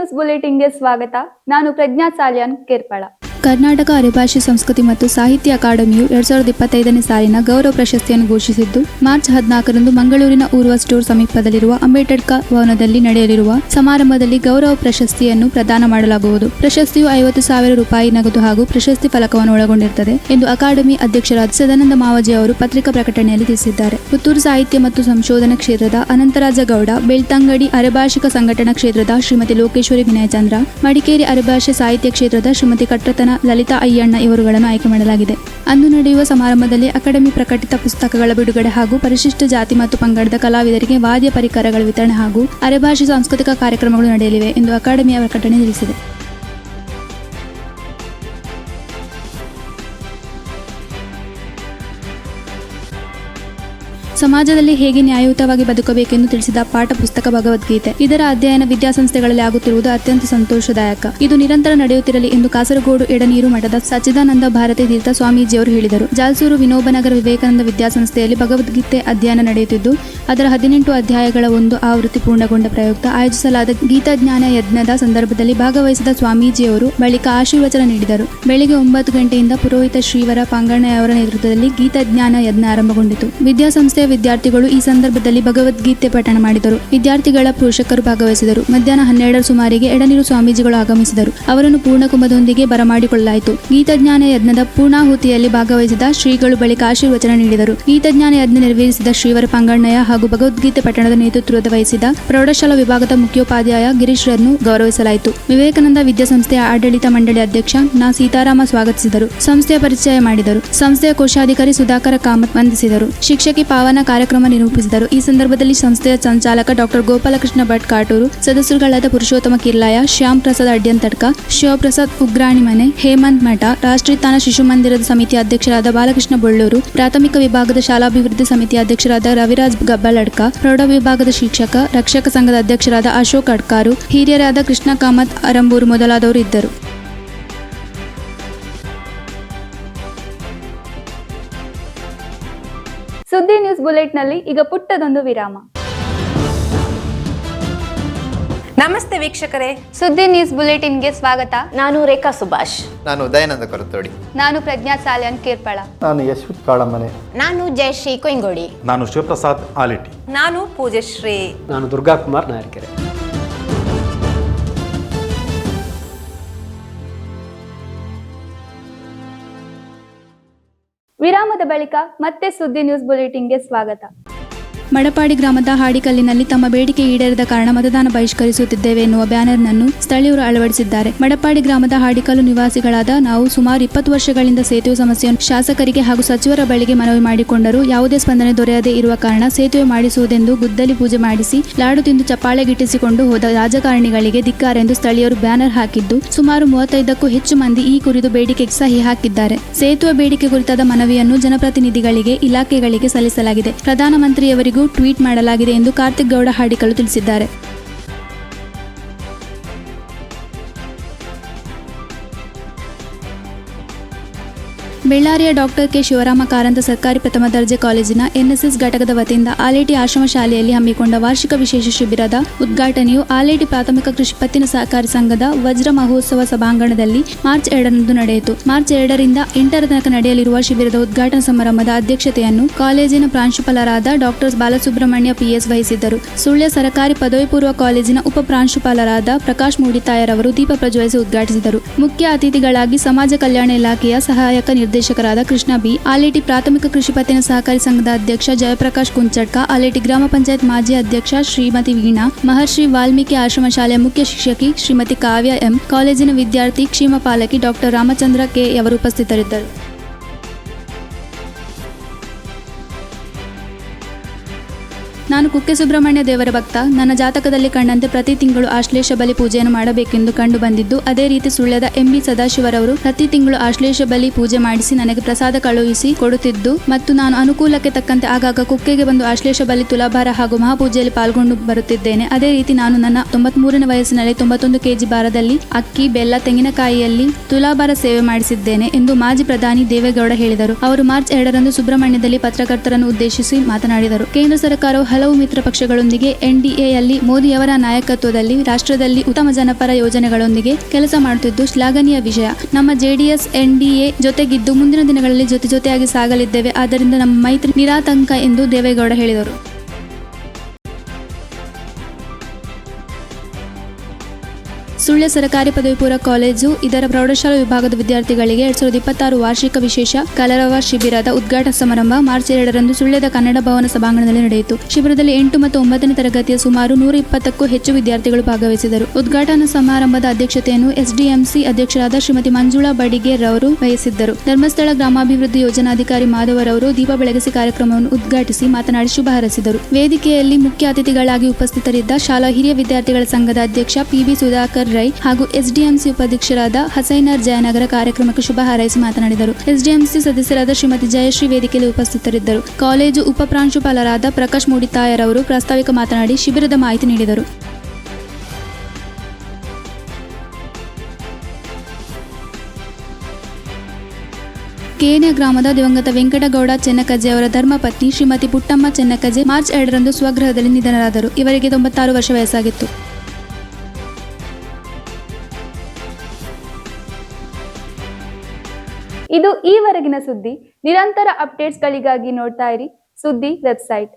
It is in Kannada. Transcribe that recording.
ನ್ಯೂಸ್ ಬುಲೆಟಿನ್ಗೆ ಸ್ವಾಗತ. ನಾನು ಪ್ರಜ್ಞಾ ಸಾಲಿಯಾನ್ ಕೇರ್ಪಳ. ಕರ್ನಾಟಕ ಅರೆಭಾಷೆ ಸಂಸ್ಕೃತಿ ಮತ್ತು ಸಾಹಿತ್ಯ ಅಕಾಡೆಮಿಯು 2025ನೇ ಸಾಲಿನ ಗೌರವ ಪ್ರಶಸ್ತಿಯನ್ನು ಘೋಷಿಸಿದ್ದು, ಮಾರ್ಚ್ 14ರಂದು ಮಂಗಳೂರಿನ ಊರ್ವ ಸ್ಟೋರ್ ಸಮೀಪದಲ್ಲಿರುವ ಅಂಬೇಡ್ಕರ್ ಭವನದಲ್ಲಿ ನಡೆಯಲಿರುವ ಸಮಾರಂಭದಲ್ಲಿ ಗೌರವ ಪ್ರಶಸ್ತಿಯನ್ನು ಪ್ರದಾನ ಮಾಡಲಾಗುವುದು. ಪ್ರಶಸ್ತಿಯು 50,000 ರೂಪಾಯಿ ನಗದು ಹಾಗೂ ಪ್ರಶಸ್ತಿ ಫಲಕವನ್ನು ಒಳಗೊಂಡಿರುತ್ತದೆ ಎಂದು ಅಕಾಡೆಮಿ ಅಧ್ಯಕ್ಷರಾದ ಸದಾನಂದ ಮಾವಜಿ ಅವರು ಪತ್ರಿಕಾ ಪ್ರಕಟಣೆಯಲ್ಲಿ ತಿಳಿಸಿದ್ದಾರೆ. ಪುತ್ತೂರು ಸಾಹಿತ್ಯ ಮತ್ತು ಸಂಶೋಧನಾ ಕ್ಷೇತ್ರದ ಅನಂತರಾಜ ಗೌಡ, ಬೆಳ್ತಂಗಡಿ ಅರೆಭಾಷಿಕ ಸಂಘಟನಾ ಕ್ಷೇತ್ರದ ಶ್ರೀಮತಿ ಲೋಕೇಶ್ವರಿ ವಿನಯಚಂದ್ರ, ಮಡಿಕೇರಿ ಅರೆಭಾಷೆ ಸಾಹಿತ್ಯ ಕ್ಷೇತ್ರದ ಶ್ರೀಮತಿ ಕಟ್ಟತನ ಲಲಿತಾ ಅಯ್ಯಣ್ಣ ಇವರುಗಳನ್ನು ಆಯ್ಕೆ ಮಾಡಲಾಗಿದೆ. ಅಂದು ನಡೆಯುವ ಸಮಾರಂಭದಲ್ಲಿ ಅಕಾಡೆಮಿ ಪ್ರಕಟಿತ ಪುಸ್ತಕಗಳ ಬಿಡುಗಡೆ ಹಾಗೂ ಪರಿಶಿಷ್ಟ ಜಾತಿ ಮತ್ತು ಪಂಗಡದ ಕಲಾವಿದರಿಗೆ ವಾದ್ಯ ಪರಿಕರಗಳ ವಿತರಣೆ ಹಾಗೂ ಅರೆಭಾಷೆ ಸಾಂಸ್ಕೃತಿಕ ಕಾರ್ಯಕ್ರಮಗಳು ನಡೆಯಲಿವೆ ಎಂದು ಅಕಾಡೆಮಿಯ ಪ್ರಕಟಣೆ ತಿಳಿಸಿದೆ. ಸಮಾಜದಲ್ಲಿ ಹೇಗೆ ನ್ಯಾಯಯುತವಾಗಿ ಬದುಕಬೇಕೆಂದು ತಿಳಿಸಿದ ಪಾಠ ಪುಸ್ತಕ ಭಗವದ್ಗೀತೆ. ಇದರ ಅಧ್ಯಯನ ವಿದ್ಯಾಸಂಸ್ಥೆಗಳಲ್ಲಿ ಆಗುತ್ತಿರುವುದು ಅತ್ಯಂತ ಸಂತೋಷದಾಯಕ. ಇದು ನಿರಂತರ ನಡೆಯುತ್ತಿರಲಿ ಎಂದು ಕಾಸರಗೋಡು ಎಡನೀರು ಮಠದ ಸಚ್ಚಿದಾನಂದ ಭಾರತಿ ತೀರ್ಥ ಸ್ವಾಮೀಜಿಯವರು ಹೇಳಿದರು. ಜಾಲ್ಸೂರು ವಿನೋಬನಗರ ವಿವೇಕಾನಂದ ವಿದ್ಯಾಸಂಸ್ಥೆಯಲ್ಲಿ ಭಗವದ್ಗೀತೆ ಅಧ್ಯಯನ ನಡೆಯುತ್ತಿದ್ದು, ಅದರ 18 ಅಧ್ಯಾಯಗಳ ಒಂದು ಆವೃತ್ತಿ ಪೂರ್ಣಗೊಂಡ ಪ್ರಯುಕ್ತ ಆಯೋಜಿಸಲಾದ ಗೀತಾಜ್ಞಾನ ಯಜ್ಞದ ಸಂದರ್ಭದಲ್ಲಿ ಭಾಗವಹಿಸಿದ ಸ್ವಾಮೀಜಿಯವರು ಬಳಿಕ ಆಶೀರ್ವಚನ ನೀಡಿದರು. ಬೆಳಿಗ್ಗೆ 9 ಗಂಟೆಯಿಂದ ಪುರೋಹಿತ ಶ್ರೀವರ ಪಾಂಗಣ್ಣಯವರ ನೇತೃತ್ವದಲ್ಲಿ ಗೀತಾಜ್ಞಾನ ಯಜ್ಞ ಆರಂಭಗೊಂಡಿತು. ವಿದ್ಯಾಸಂಸ್ಥೆಯ ವಿದ್ಯಾರ್ಥಿಗಳು ಈ ಸಂದರ್ಭದಲ್ಲಿ ಭಗವದ್ಗೀತೆ ಪಠಣ ಮಾಡಿದರು. ವಿದ್ಯಾರ್ಥಿಗಳ ಪೋಷಕರು ಭಾಗವಹಿಸಿದರು. ಮಧ್ಯಾಹ್ನ 12ರ ಸುಮಾರಿಗೆ ಎಡನೀರು ಸ್ವಾಮೀಜಿಗಳು ಆಗಮಿಸಿದರು. ಅವರನ್ನು ಪೂರ್ಣಕುಂಭದೊಂದಿಗೆ ಬರಮಾಡಿಕೊಳ್ಳಲಾಯಿತು. ಗೀತಾಜ್ಞಾನ ಯಜ್ಞದ ಪೂರ್ಣಾಹುತಿಯಲ್ಲಿ ಭಾಗವಹಿಸಿದ ಶ್ರೀಗಳು ಬಳಿಕ ಆಶೀರ್ವಚನ ನೀಡಿದರು. ಗೀತಾಜ್ಞಾನ ಯಜ್ಞ ನೆರವೇರಿಸಿದ ಶ್ರೀವರ ಪಾಂಗಣ್ಣಯ್ಯ ಹಾಗೂ ಭಗವದ್ಗೀತೆ ಪಠಣದ ನೇತೃತ್ವದ ವಹಿಸಿದ ಪ್ರೌಢಶಾಲಾ ವಿಭಾಗದ ಮುಖ್ಯೋಪಾಧ್ಯಾಯ ಗಿರೀಶ್ರನ್ನು ಗೌರವಿಸಲಾಯಿತು. ವಿವೇಕಾನಂದ ವಿದ್ಯಾಸಂಸ್ಥೆಯ ಆಡಳಿತ ಮಂಡಳಿ ಅಧ್ಯಕ್ಷ ನಾ ಸೀತಾರಾಮ ಸ್ವಾಗತಿಸಿದರು. ಸಂಸ್ಥೆಯ ಪರಿಚಯ ಮಾಡಿದರು. ಸಂಸ್ಥೆಯ ಕೋಶಾಧಿಕಾರಿ ಸುಧಾಕರ ಕಾಮತ್ ವಂದಿಸಿದರು. ಶಿಕ್ಷಕಿ ಪಾವನ ಕಾರ್ಯಕ್ರಮ ನಿರೂಪಿಸಿದರು. ಈ ಸಂದರ್ಭದಲ್ಲಿ ಸಂಸ್ಥೆಯ ಸಂಚಾಲಕ ಡಾಕ್ಟರ್ ಗೋಪಾಲಕೃಷ್ಣ ಭಟ್ ಕಾಟೂರು, ಸದಸ್ಯರುಗಳಾದ ಪುರುಷೋತ್ತಮ ಕಿರ್ಲಾಯ, ಶ್ಯಾಮ್ ಪ್ರಸಾದ್ ಅಡ್ಯಂತಡ್ಕ, ಶಿವಪ್ರಸಾದ್ ಉಗ್ರಾಣಿಮನೆ, ಹೇಮಂತ್ ಮಠ, ರಾಷ್ಟ್ರೀತಾನ ಶಿಶು ಮಂದಿರದ ಸಮಿತಿಯ ಅಧ್ಯಕ್ಷರಾದ ಬಾಲಕೃಷ್ಣ ಬೊಳ್ಳೂರು, ಪ್ರಾಥಮಿಕ ವಿಭಾಗದ ಶಾಲಾಭಿವೃದ್ಧಿ ಸಮಿತಿಯ ಅಧ್ಯಕ್ಷರಾದ ರವಿರಾಜ್ ಗಬ್ಬಲಡ್ಕ, ಪ್ರೌಢ ವಿಭಾಗದ ಶಿಕ್ಷಕ ರಕ್ಷಕ ಸಂಘದ ಅಧ್ಯಕ್ಷರಾದ ಅಶೋಕ್ ಅಡ್ಕಾರು, ಹಿರಿಯರಾದ ಕೃಷ್ಣ ಕಾಮತ್ ಅರಂಬೂರು ಮೊದಲಾದವರು ಇದ್ದರು. ಸುದ್ದಿ ನ್ಯೂಸ್ ಬುಲೆಟ್ನಲ್ಲಿ ಈಗ ಪುಟ್ಟದೊಂದು ವಿರಾಮ. ನಮಸ್ತೆ ವೀಕ್ಷಕರೇ, ಸುದ್ದಿ ನ್ಯೂಸ್ ಬುಲೆಟಿನ್ಗೆ ಸ್ವಾಗತ. ನಾನು ರೇಖಾ ಸುಭಾಷ್. ನಾನು ದಯಾನಂದ ಕೊರತೋಡಿ. ನಾನು ಪ್ರಜ್ಞಾ ಸಾಲಿಯಾನ್ ಕೇರ್ಪಳ. ನಾನು ಯಶವಂತ್ ಕಾಳಮನೆ. ನಾನು ಜಯಶ್ರೀ ಕೊಯ್ಗೋಡಿ. ನಾನು ಶಿವಪ್ರಸಾದ್ ಆಲಿಟಿ. ನಾನು ಪೂಜಶ್ರೀ. ನಾನು ದುರ್ಗಾಕುಮಾರ್ ನಾಯರ್ಕೆರೆ. ವಿರಾಮದ ಬಳಿಕ ಮತ್ತೆ ಸುದ್ದಿ ನ್ಯೂಸ್ ಬುಲೆಟಿನ್ಗೆ ಸ್ವಾಗತ. ಮಡಪಾಡಿ ಗ್ರಾಮದ ಹಾಡಿಕಲ್ಲಿನಲ್ಲಿ ತಮ್ಮ ಬೇಡಿಕೆ ಈಡೇರದ ಕಾರಣ ಮತದಾನ ಬಹಿಷ್ಕರಿಸುತ್ತಿದ್ದೇವೆ ಎನ್ನುವ ಬ್ಯಾನರ್ನನ್ನು ಸ್ಥಳೀಯರು ಅಳವಡಿಸಿದ್ದಾರೆ. ಮಡಪಾಡಿ ಗ್ರಾಮದ ಹಾಡಿಕಲ್ಲು ನಿವಾಸಿಗಳಾದ ನಾವು ಸುಮಾರು 20 ವರ್ಷಗಳಿಂದ ಸೇತುವೆ ಸಮಸ್ಯೆಯನ್ನು ಶಾಸಕರಿಗೆ ಹಾಗೂ ಸಚಿವರ ಬಳಿಗೆ ಮನವಿ ಮಾಡಿಕೊಂಡರೂ ಯಾವುದೇ ಸ್ಪಂದನೆ ದೊರೆಯದೇ ಇರುವ ಕಾರಣ ಸೇತುವೆ ಮಾಡಿಸುವುದೆಂದು ಗುದ್ದಲಿ ಪೂಜೆ ಮಾಡಿಸಿ ಲಾಡು ತಿಂದು ಚಪ್ಪಾಳೆ ಗಿಟ್ಟಿಸಿಕೊಂಡು ಹೋದ ರಾಜಕಾರಣಿಗಳಿಗೆ ಧಿಕ್ಕಾರ ಎಂದು ಸ್ಥಳೀಯರು ಬ್ಯಾನರ್ ಹಾಕಿದ್ದು, ಸುಮಾರು 35ಕ್ಕೂ ಹೆಚ್ಚು ಮಂದಿ ಈ ಕುರಿತು ಬೇಡಿಕೆಗೆ ಸಹಿ ಹಾಕಿದ್ದಾರೆ. ಸೇತುವೆ ಬೇಡಿಕೆ ಕುರಿತಾದ ಮನವಿಯನ್ನು ಜನಪ್ರತಿನಿಧಿಗಳಿಗೆ, ಇಲಾಖೆಗಳಿಗೆ ಸಲ್ಲಿಸಲಾಗಿದೆ. ಪ್ರಧಾನಮಂತ್ರಿಯವರಿಗೂ ಟ್ವೀಟ್ ಮಾಡಲಾಗಿದೆ ಎಂದು ಕಾರ್ತಿಕ್ ಗೌಡ ಹಾಡಿಕಲ್ಲು ತಿಳಿಸಿದ್ದಾರೆ. ಬೆಳ್ಳಾರಿಯ ಡಾಕ್ಟರ್ ಕೆ ಶಿವರಾಮ ಕಾರಂತ ಸರ್ಕಾರಿ ಪ್ರಥಮ ದರ್ಜೆ ಕಾಲೇಜಿನ ಎನ್ಎಸ್ಎಸ್ ಘಟಕದ ವತಿಯಿಂದ ಆಲೇಟಿ ಆಶ್ರಮ ಶಾಲೆಯಲ್ಲಿ ಹಮ್ಮಿಕೊಂಡ ವಾರ್ಷಿಕ ವಿಶೇಷ ಶಿಬಿರದ ಉದ್ಘಾಟನೆಯು ಆಲೇಟಿ ಪ್ರಾಥಮಿಕ ಕೃಷಿ ಪತ್ತಿನ ಸಹಕಾರಿ ಸಂಘದ ವಜ್ರ ಮಹೋತ್ಸವ ಸಭಾಂಗಣದಲ್ಲಿ ಮಾರ್ಚ್ 2ರಂದು ನಡೆಯಿತು. ಮಾರ್ಚ್ 2ರಿಂದ 8ರ ತನಕ ನಡೆಯಲಿರುವ ಶಿಬಿರದ ಉದ್ಘಾಟನಾ ಸಮಾರಂಭದ ಅಧ್ಯಕ್ಷತೆಯನ್ನು ಕಾಲೇಜಿನ ಪ್ರಾಂಶುಪಾಲರಾದ ಡಾಕ್ಟರ್ ಬಾಲಸುಬ್ರಹ್ಮಣ್ಯ ಪಿಎಸ್ ವಹಿಸಿದ್ದರು. ಸುಳ್ಯ ಸರ್ಕಾರಿ ಪದವಿ ಪೂರ್ವ ಕಾಲೇಜಿನ ಉಪ ಪ್ರಾಂಶುಪಾಲರಾದ ಪ್ರಕಾಶ್ ಮೂಡಿತಾಯರವರು ದೀಪ ಪ್ರಜ್ವಲಿಸಿ ಉದ್ಘಾಟಿಸಿದರು. ಮುಖ್ಯ ಅತಿಥಿಗಳಾಗಿ ಸಮಾಜ ಕಲ್ಯಾಣ ಇಲಾಖೆಯ ಸಹಾಯಕ ನಿರ್ದೇಶಕರಾದ ಕೃಷ್ಣ ಬಿ, ಆಲೇಟಿ ಪ್ರಾಥಮಿಕ ಕೃಷಿ ಪತ್ತಿನ ಸಹಕಾರಿ ಸಂಘದ ಅಧ್ಯಕ್ಷ ಜಯಪ್ರಕಾಶ್ ಕುಂಚಡ್ಕ, ಆಲೇಟಿ ಗ್ರಾಮ ಪಂಚಾಯತ್ ಮಾಜಿ ಅಧ್ಯಕ್ಷ ಶ್ರೀಮತಿ ವೀಣಾ, ಮಹರ್ಷಿ ವಾಲ್ಮೀಕಿ ಆಶ್ರಮ ಶಾಲೆಯ ಮುಖ್ಯ ಶಿಕ್ಷಕಿ ಶ್ರೀಮತಿ ಕಾವ್ಯ ಎಂ, ಕಾಲೇಜಿನ ವಿದ್ಯಾರ್ಥಿ ಕ್ಷೇಮ ಪಾಲಕಿ ಡಾಕ್ಟರ್ ರಾಮಚಂದ್ರ ಕೆ ಅವರು ಉಪಸ್ಥಿತರಿದ್ದರು. ನಾನು ಕುಕ್ಕೆ ಸುಬ್ರಹ್ಮಣ್ಯ ದೇವರ ಭಕ್ತ. ನನ್ನ ಜಾತಕದಲ್ಲಿ ಕಂಡಂತೆ ಪ್ರತಿ ತಿಂಗಳು ಆಶ್ಲೇಷ ಬಲಿ ಪೂಜೆಯನ್ನು ಮಾಡಬೇಕೆಂದು ಕಂಡು ಬಂದಿದ್ದು, ಅದೇ ರೀತಿ ಸುಳ್ಯದ ಎಂಬಿ ಸದಾಶಿವರವರು ಪ್ರತಿ ತಿಂಗಳು ಆಶ್ಲೇಷ ಬಲಿ ಪೂಜೆ ಮಾಡಿಸಿ ನನಗೆ ಪ್ರಸಾದ ಕಳುಹಿಸಿ ಕೊಡುತ್ತಿದ್ದು ಮತ್ತು ನಾನು ಅನುಕೂಲಕ್ಕೆ ತಕ್ಕಂತೆ ಆಗಾಗ ಕುಕ್ಕೆಗೆ ಬಂದು ಆಶ್ಲೇಷ ಬಲಿ, ತುಲಾಭಾರ ಹಾಗೂ ಮಹಾಪೂಜೆಯಲ್ಲಿ ಪಾಲ್ಗೊಂಡು ಬರುತ್ತಿದ್ದೇನೆ. ಅದೇ ರೀತಿ ನಾನು ನನ್ನ 93ನೇ ವಯಸ್ಸಿನಲ್ಲಿ 91 kg ಭಾರದಲ್ಲಿ ಅಕ್ಕಿ, ಬೆಲ್ಲ, ತೆಂಗಿನಕಾಯಿಯಲ್ಲಿ ತುಲಾಭಾರ ಸೇವೆ ಮಾಡಿಸಿದ್ದೇನೆ ಎಂದು ಮಾಜಿ ಪ್ರಧಾನಿ ದೇವೇಗೌಡ ಹೇಳಿದರು. ಅವರು ಮಾರ್ಚ್ 2ರಂದು ಸುಬ್ರಹ್ಮಣ್ಯದಲ್ಲಿ ಪತ್ರಕರ್ತರನ್ನು ಉದ್ದೇಶಿಸಿ ಮಾತನಾಡಿದರು. ಕೇಂದ್ರ ಸರ್ಕಾರವು ಹಲವು ಮಿತ್ರ ಪಕ್ಷಗಳೊಂದಿಗೆ ಎನ್ಡಿಎಯಲ್ಲಿ ಮೋದಿಯವರ ನಾಯಕತ್ವದಲ್ಲಿ ರಾಷ್ಟ್ರದಲ್ಲಿ ಉತ್ತಮ ಜನಪರ ಯೋಜನೆಗಳೊಂದಿಗೆ ಕೆಲಸ ಮಾಡುತ್ತಿದ್ದು ಶ್ಲಾಘನೀಯ ವಿಷಯ. ನಮ್ಮ ಜೆಡಿಎಸ್ ಎನ್ಡಿಎ ಜೊತೆಗಿದ್ದು ಮುಂದಿನ ದಿನಗಳಲ್ಲಿ ಜೊತೆಯಾಗಿ ಸಾಗಲಿದ್ದೇವೆ. ಆದ್ದರಿಂದ ನಮ್ಮ ಮೈತ್ರಿ ನಿರಾತಂಕ ಎಂದು ದೇವೇಗೌಡ ಹೇಳಿದರು. ಸುಳ್ಯ ಸರ್ಕಾರಿ ಪದವಿ ಪೂರ್ವ ಕಾಲೇಜು ಇದರ ಪ್ರೌಢಶಾಲಾ ವಿಭಾಗದ ವಿದ್ಯಾರ್ಥಿಗಳಿಗೆ 2026 ವಾರ್ಷಿಕ ವಿಶೇಷ ಕಲರವ ಶಿಬಿರದ ಉದ್ಘಾಟನಾ ಸಮಾರಂಭ ಮಾರ್ಚ್ 2ರಂದು ಸುಳ್ಯದ ಕನ್ನಡ ಭವನ ಸಭಾಂಗಣದಲ್ಲಿ ನಡೆಯಿತು. ಶಿಬಿರದಲ್ಲಿ 8 ಮತ್ತು 9ನೇ ತರಗತಿಯ ಸುಮಾರು 120ಕ್ಕೂ ಹೆಚ್ಚು ವಿದ್ಯಾರ್ಥಿಗಳು ಭಾಗವಹಿಸಿದರು. ಉದ್ಘಾಟನಾ ಸಮಾರಂಭದ ಅಧ್ಯಕ್ಷತೆಯನ್ನು ಎಸ್ಡಿಎಂಸಿ ಅಧ್ಯಕ್ಷರಾದ ಶ್ರೀಮತಿ ಮಂಜುಳಾ ಬಡಿಗೇರ್ ರವರು ವಹಿಸಿದ್ದರು. ಧರ್ಮಸ್ಥಳ ಗ್ರಾಮಾಭಿವೃದ್ಧಿ ಯೋಜನಾಧಿಕಾರಿ ಮಾಧವರವರು ದೀಪ ಬೆಳಗಿಸಿ ಕಾರ್ಯಕ್ರಮವನ್ನು ಉದ್ಘಾಟಿಸಿ ಮಾತನಾಡಿ ಶುಭ ಹಾರೈಸಿದರು. ವೇದಿಕೆಯಲ್ಲಿ ಮುಖ್ಯ ಅತಿಥಿಗಳಾಗಿ ಉಪಸ್ಥಿತರಿದ್ದ ಶಾಲಾ ಹಿರಿಯ ವಿದ್ಯಾರ್ಥಿಗಳ ಸಂಘದ ಅಧ್ಯಕ್ಷ ಪಿಬಿ ಸುಧಾಕರ್ ರೈ ಹಾಗೂ ಎಸ್ಡಿಎಂಸಿ ಉಪಾಧ್ಯಕ್ಷರಾದ ಹಸೈನರ್ ಜಯನಗರ ಕಾರ್ಯಕ್ರಮಕ್ಕೆ ಶುಭ ಹಾರೈಸಿ ಮಾತನಾಡಿದರು. ಎಸ್ಡಿಎಂಸಿ ಸದಸ್ಯರಾದ ಶ್ರೀಮತಿ ಜಯಶ್ರೀ ವೇದಿಕೆಯಲ್ಲಿ ಉಪಸ್ಥಿತರಿದ್ದರು. ಕಾಲೇಜು ಉಪ ಪ್ರಾಂಶುಪಾಲರಾದ ಪ್ರಕಾಶ್ ಮೂಡಿತಾಯರವರು ಪ್ರಾಸ್ತಾವಿಕ ಮಾತನಾಡಿ ಶಿಬಿರದ ಮಾಹಿತಿ ನೀಡಿದರು. ಕೇನ್ಯ ಗ್ರಾಮದ ದಿವಂಗತ ವೆಂಕಟಗೌಡ ಚೆನ್ನಕಜೆ ಅವರ ಧರ್ಮಪತ್ನಿ ಶ್ರೀಮತಿ ಪುಟ್ಟಮ್ಮ ಚೆನ್ನಕಜೆ ಮಾರ್ಚ್ 2ರಂದು ಸ್ವಗೃಹದಲ್ಲಿ ನಿಧನರಾದರು. ಇವರಿಗೆ 96 ವರ್ಷ ವಯಸ್ಸಾಗಿತ್ತು. ಇದು ಈವರೆಗಿನ ಸುದ್ದಿ. ನಿರಂತರ ಅಪ್ಡೇಟ್ಸ್ಗಳಿಗಾಗಿ ನೋಡ್ತಾ ಇರಿ ಸುದ್ದಿ ವೆಬ್ಸೈಟ್.